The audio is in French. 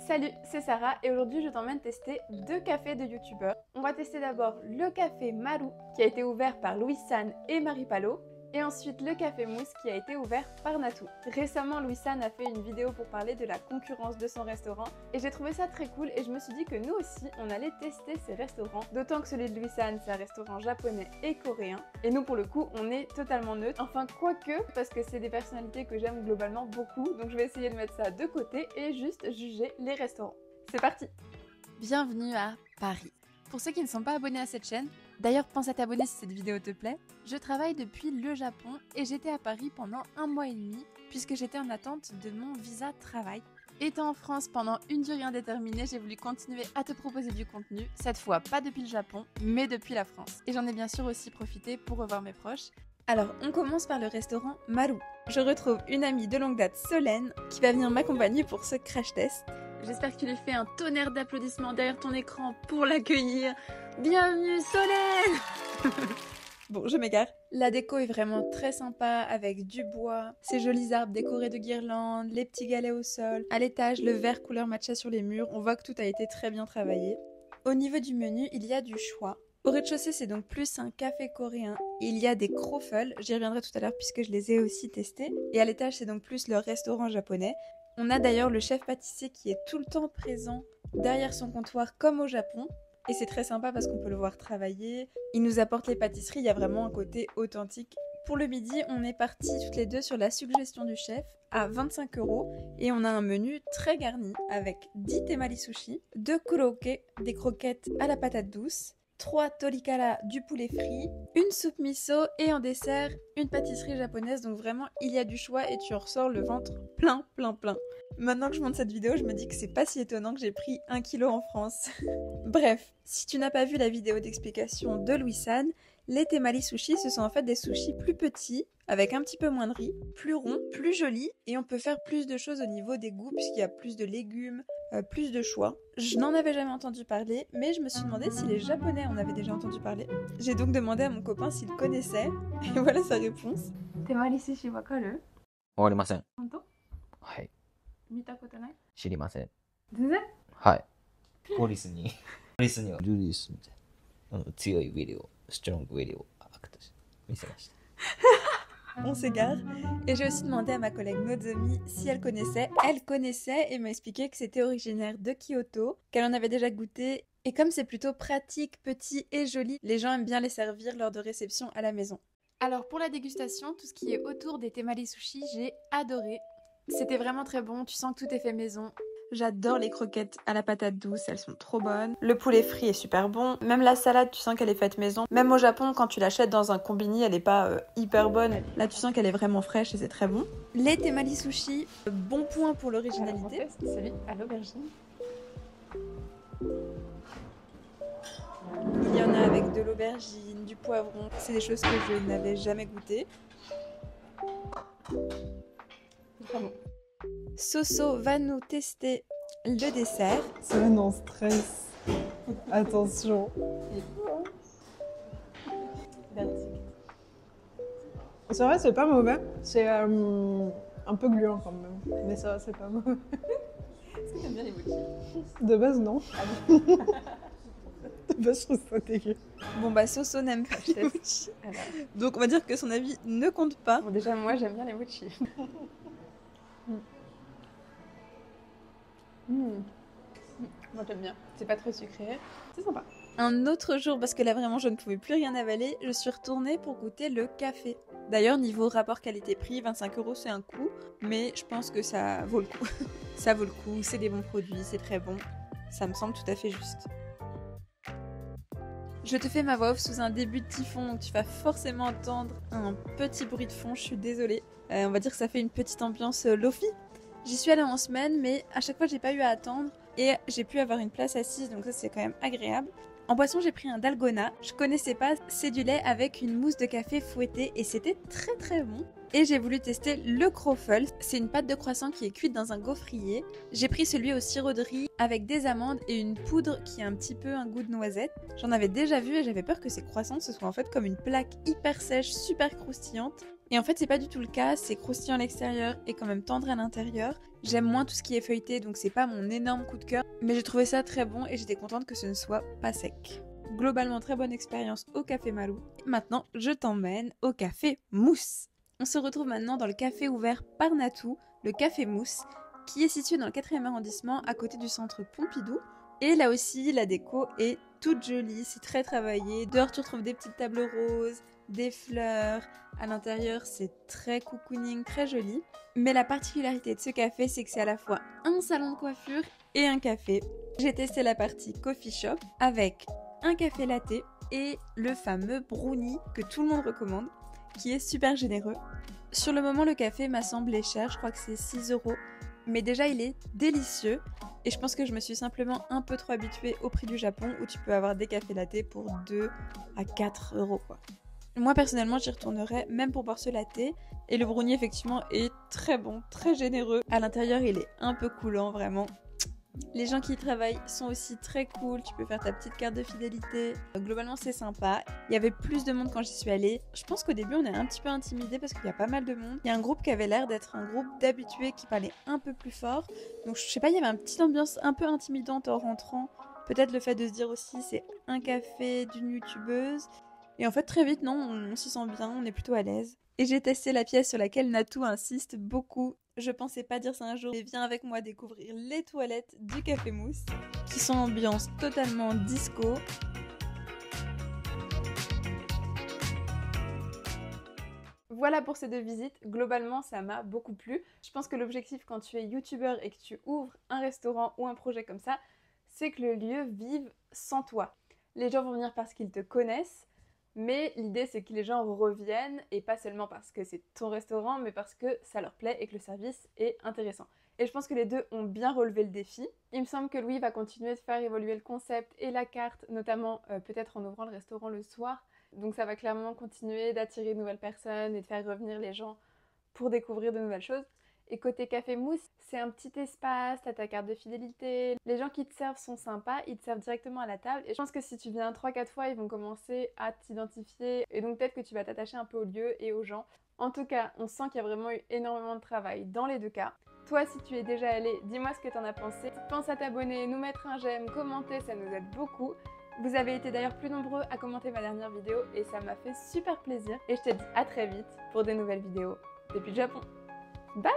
Salut, c'est Sarah et aujourd'hui je t'emmène tester deux cafés de youtubeurs. On va tester d'abord le café Maru qui a été ouvert par Louis San et Marie Palot et ensuite le café Mousse qui a été ouvert par Natou. Récemment Louis San a fait une vidéo pour parler de la concurrence de son restaurant et j'ai trouvé ça très cool et je me suis dit que nous aussi on allait tester ces restaurants, d'autant que celui de Louis San c'est un restaurant japonais et coréen et nous pour le coup on est totalement neutre, enfin quoique parce que c'est des personnalités que j'aime globalement beaucoup donc je vais essayer de mettre ça de côté et juste juger les restaurants. C'est parti! Bienvenue à Paris. Pour ceux qui ne sont pas abonnés à cette chaîne, d'ailleurs pense à t'abonner si cette vidéo te plaît, je travaille depuis le Japon et j'étais à Paris pendant 1 mois et demi puisque j'étais en attente de mon visa travail. Étant en France pendant une durée indéterminée, j'ai voulu continuer à te proposer du contenu, cette fois pas depuis le Japon, mais depuis la France. Et j'en ai bien sûr aussi profité pour revoir mes proches. Alors, on commence par le restaurant Maru. Je retrouve une amie de longue date, Solène, qui va venir m'accompagner pour ce crash test. J'espère que tu lui fais un tonnerre d'applaudissements derrière ton écran pour l'accueillir. Bienvenue Solène! Bon, je m'égare. La déco est vraiment très sympa avec du bois, ces jolis arbres décorés de guirlandes, les petits galets au sol. À l'étage, le vert couleur matcha sur les murs. On voit que tout a été très bien travaillé. Au niveau du menu, il y a du choix. Au rez-de-chaussée, c'est donc plus un café coréen. Il y a des croffles, j'y reviendrai tout à l'heure puisque je les ai aussi testés. Et à l'étage, c'est donc plus le restaurant japonais. On a d'ailleurs le chef pâtissier qui est tout le temps présent derrière son comptoir comme au Japon. Et c'est très sympa parce qu'on peut le voir travailler. Il nous apporte les pâtisseries, il y a vraiment un côté authentique. Pour le midi, on est partis toutes les deux sur la suggestion du chef à 25 € et on a un menu très garni avec 10 temari sushi, 2 kuroke, des croquettes à la patate douce, 3 torikara, du poulet frit, une soupe miso et en dessert, une pâtisserie japonaise. Donc vraiment, il y a du choix et tu en ressors le ventre plein. Maintenant que je monte cette vidéo, je me dis que c'est pas si étonnant que j'ai pris 1 kg en France. Bref, si tu n'as pas vu la vidéo d'explication de Louis San, les temari sushi, ce sont en fait des sushis plus petits, avec un petit peu moins de riz, plus ronds, plus jolis, et on peut faire plus de choses au niveau des goûts, puisqu'il y a plus de légumes, plus de choix. Je n'en avais jamais entendu parler, mais je me suis demandé si les Japonais en avaient déjà entendu parler. J'ai donc demandé à mon copain s'il connaissait, et voilà sa réponse. Temari sushi wakaru? わかりません。本当？はい。見たことない？知りません。全然？はい。ポリスにはルリスみたいな強いウィリを、ストロングウィリをアクトして見せました。On s'égare et j'ai aussi demandé à ma collègue Nozomi si elle connaissait. Elle connaissait et m'a expliqué que c'était originaire de Kyoto, qu'elle en avait déjà goûté et comme c'est plutôt pratique, petit et joli, les gens aiment bien les servir lors de réception à la maison. Alors pour la dégustation, tout ce qui est autour des temari sushi, j'ai adoré. C'était vraiment très bon, tu sens que tout est fait maison. J'adore les croquettes à la patate douce, elles sont trop bonnes. Le poulet frit est super bon. Même la salade, tu sens qu'elle est faite maison. Même au Japon, quand tu l'achètes dans un combini, elle est pas hyper bonne. Là, tu sens qu'elle est vraiment fraîche et c'est très bon. Les temari sushi, bon point pour l'originalité. Celui à l'aubergine. Il y en a avec de l'aubergine, du poivron. C'est des choses que je n'avais jamais goûtées. Vraiment. Soso va nous tester le dessert. Solène en stress. Attention. C'est vrai, c'est pas mauvais. C'est un peu gluant quand même. Mais ça va, c'est pas mauvais. Est-ce que t'aimes bien les mochis? De base, non. De base, je trouve ça dégueu. Bon bah Soso n'aime pas les mochis. Donc on va dire que son avis ne compte pas. Bon déjà moi j'aime bien les mochis. Moi j'aime bien, c'est pas très sucré, c'est sympa. Un autre jour, parce que là vraiment je ne pouvais plus rien avaler, je suis retournée pour goûter le café. D'ailleurs niveau rapport qualité-prix, 25 € c'est un coup, mais je pense que ça vaut le coup. Ça vaut le coup, c'est des bons produits, c'est très bon, ça me semble tout à fait juste. Je te fais ma voix off sous un début de typhon, donc tu vas forcément entendre un petit bruit de fond, je suis désolée. On va dire que ça fait une petite ambiance lofi. J'y suis allée en semaine, mais à chaque fois j'ai pas eu à attendre et j'ai pu avoir une place assise, donc ça c'est quand même agréable. En boisson j'ai pris un dalgona, je connaissais pas, c'est du lait avec une mousse de café fouettée et c'était très très bon. Et j'ai voulu tester le Croffle. C'est une pâte de croissant qui est cuite dans un gaufrier. J'ai pris celui au sirop de riz avec des amandes et une poudre qui a un petit peu un goût de noisette. J'en avais déjà vu et j'avais peur que ces croissants ce soit en fait comme une plaque hyper sèche, super croustillante. Et en fait c'est pas du tout le cas, c'est croustillant à l'extérieur et quand même tendre à l'intérieur. J'aime moins tout ce qui est feuilleté donc c'est pas mon énorme coup de cœur. Mais j'ai trouvé ça très bon et j'étais contente que ce ne soit pas sec. Globalement très bonne expérience au Café Malou. Maintenant je t'emmène au Café Mousse. On se retrouve maintenant dans le café ouvert par Natou, le Café Mousse, qui est situé dans le 4e arrondissement à côté du centre Pompidou. Et là aussi, la déco est toute jolie, c'est très travaillé. Dehors, tu retrouves des petites tables roses, des fleurs. À l'intérieur, c'est très cocooning, très joli. Mais la particularité de ce café, c'est que c'est à la fois un salon de coiffure et un café. J'ai testé la partie coffee shop avec un café latte et le fameux brownie que tout le monde recommande, qui est super généreux. Sur le moment, le café m'a semblé cher, je crois que c'est 6 €, mais déjà il est délicieux et je pense que je me suis simplement un peu trop habituée au prix du Japon où tu peux avoir des cafés latte pour 2 à 4 € quoi. Moi personnellement j'y retournerais même pour boire ce latte et le brownie effectivement est très bon, très généreux. À l'intérieur il est un peu coulant vraiment. Les gens qui y travaillent sont aussi très cool, tu peux faire ta petite carte de fidélité. Globalement c'est sympa. Il y avait plus de monde quand j'y suis allée. Je pense qu'au début on est un petit peu intimidé parce qu'il y a pas mal de monde. Il y a un groupe qui avait l'air d'être un groupe d'habitués qui parlait un peu plus fort. Donc je sais pas, il y avait une petite ambiance un peu intimidante en rentrant. Peut-être le fait de se dire aussi c'est un café d'une youtubeuse. Et en fait très vite non, on s'y sent bien, on est plutôt à l'aise. Et j'ai testé la pièce sur laquelle Natou insiste beaucoup. Je pensais pas dire ça un jour, mais viens avec moi découvrir les toilettes du Café Mousse, qui sont ambiance totalement disco. Voilà pour ces 2 visites, globalement ça m'a beaucoup plu. Je pense que l'objectif quand tu es youtubeur et que tu ouvres un restaurant ou un projet comme ça, c'est que le lieu vive sans toi. Les gens vont venir parce qu'ils te connaissent, mais l'idée c'est que les gens reviennent et pas seulement parce que c'est ton restaurant mais parce que ça leur plaît et que le service est intéressant. Et je pense que les deux ont bien relevé le défi. Il me semble que Louis va continuer de faire évoluer le concept et la carte, notamment peut-être en ouvrant le restaurant le soir. Donc ça va clairement continuer d'attirer de nouvelles personnes et de faire revenir les gens pour découvrir de nouvelles choses. Et côté Café Mousse, c'est un petit espace, t'as ta carte de fidélité, les gens qui te servent sont sympas, ils te servent directement à la table et je pense que si tu viens 3-4 fois, ils vont commencer à t'identifier et donc peut-être que tu vas t'attacher un peu au lieu et aux gens. En tout cas, on sent qu'il y a vraiment eu énormément de travail dans les 2 cas. Toi, si tu es déjà allé, dis-moi ce que t'en as pensé. Pense à t'abonner, nous mettre un j'aime, commenter, ça nous aide beaucoup. Vous avez été d'ailleurs plus nombreux à commenter ma dernière vidéo et ça m'a fait super plaisir. Et je te dis à très vite pour des nouvelles vidéos depuis le Japon. Bye!